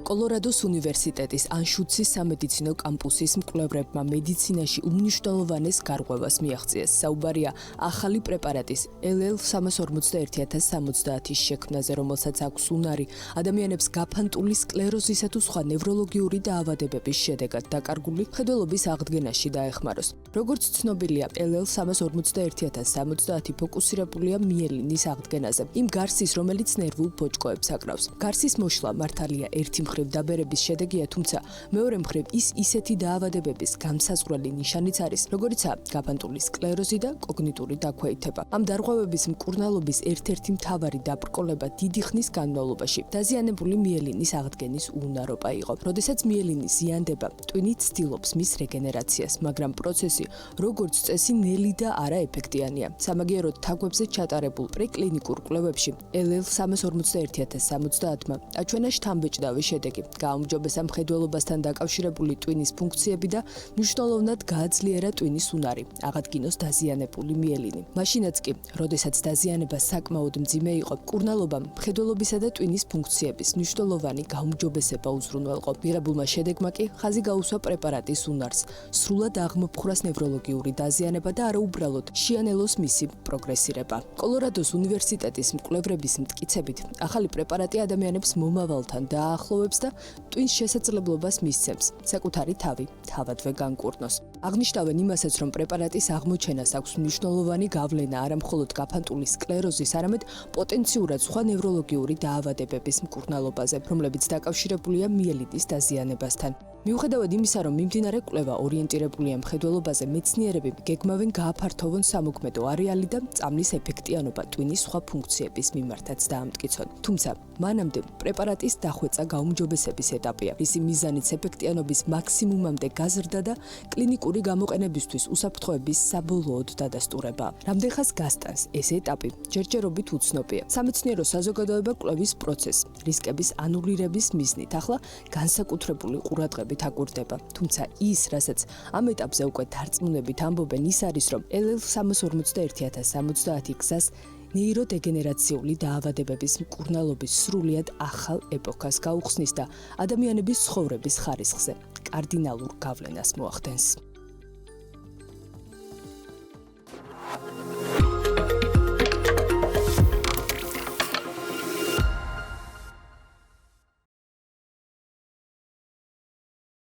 კოლორადოს უნივერსიტეტის ანშუცის სამედიცინო კამპუსის მკვლევრებმა მედიცინაში უმნიშვნელოვანეს გარღვევას მიაღწიეს. საუბარია ახალი პრეპარატის LL-341-070-ის შექმნაზე, რომელსაც აქვს უნარი ადამიანებს გაფანტული სკლეროზისა თუ სხვა ნევროლოგიური დაავადებების შედეგად დაკარგული მხედველობის აღდგენაში დაეხმაროს. როგორც ცნობილია, LL-341-070 ფოკუსირებულია მიელინის აღდგენაზე, იმ გარსის, რომელიც ნერვულ ბოჭკოებს აკრავს. გარსის მოშლა მართალია ერთი მხრივ დაბერების შედეგია, თუმცა მეორე მხრივ ის ისეთი დაავადებების განსაზღვრელი ნიშანიც არის, როგორიცაა გაფანტული სკლეროზი და კოგნიტური დაქვეითება. ამ დარღვევების მკურნალობის ერთ-ერთი მთავარი დაბრკოლება დიდი ხნის განმავლობაში დაზიანებული მიელინის აღდგენის უუნარობა იყო. როდესაც მიელინი ზიანდება, ტვინი ცდილობს მის რეგენერაციას, მაგრამ პროცესი როგორც წესი ნელი და არაეფექტიანია. სამაგიეროდ თაგვებზე ჩატარებულ პრეკლინიკურ კვლევებში LL-341-070-მა აჩვენა შთამბეჭდავი შედეგი, გააუმჯობესა მხედველობასთან დაკავშირებული ტვინის ფუნქციები და მნიშვნელოვნად გააძლიერა ტვინის უნარი, აღადგინოს დაზიანებული მიელინი. მაშინაც კი, როდესაც დაზიანება საკმაოდ მძიმე იყო, მკურნალობამ მხედველობისა და ტვინის ფუნქციების მნიშვნელოვანი გაუმჯობესება უზრუნველყო. მიღებულმა შედეგმა კი ხაზი გაუსვა პრეპარატის უნარს, სრულად აღმოფხვრას ნევროლოგიური დაზიანება და არაუბრალოდ შეანელოს მისი პროგრესირება. კოლორადოს უნივერსიტეტის მკვლევრების მტკიცებით, ახალი პრეპარატი ადამიანებს მომავალთან დაახლოვებს და ტვინს შესაძლებლობას მისცემს საკუთარი თავი თავადვე განკურნოს. აღნიშნავენ იმასაც, რომ პრეპარატის აღმოჩენას აქვს მნიშვნელოვანი გავლენა არა მხოლოდ გაფანტული სკლეროზის, არამედ პოტენციურად სხვა ნევროლოგიური დაავადებების მკურნალობაზე, რომლებიც დაკავშირებულია მიელინის დაზიანებასთან. მიუხედავად იმისა, რომ მიმდინარე კვლევა ორიენტირებულია მხედველობაზე, მეცნიერები გეგმავენ გააფართოვონ სამოქმედო არეალი და წამლის ეფექტიანობა ტვინის სხვა ფუნქციების მიმართაც დაამტკიცონ. თუმცა, მანამდე პრეპარატის დახვეწა გაუმჯობესების ეტაპია, ისი მიზანიც ეფექტიანობის მაქსიმუმამდე გაზრდა და კლინიკური გამოყენებისთვის უსაფრთხოების საბოლოოდ დადასტურება. რამდენხანს გასტანს ეს ეტაპი, ჯერჯერობით უცნობია. სამეცნიერო საზოგადოება კვლევის პროცესს, რისკების ანულირების მიზნით ახლა განსაკუთრებული ყურადღებით აკვირდება. თუმცა ის, რასაც ამ ეტაპზე უკვე დარწმუნებით ამბობენ, ის არის, რომ LL-341-070 გზას ნეიროდეგენერაციული დაავადებების მკურნალობის სრულიად ახალ ეპოქას გაუხსნის და ადამიანების ცხოვრების ხარისხზე კარდინალურ გავლენას მოახდენს.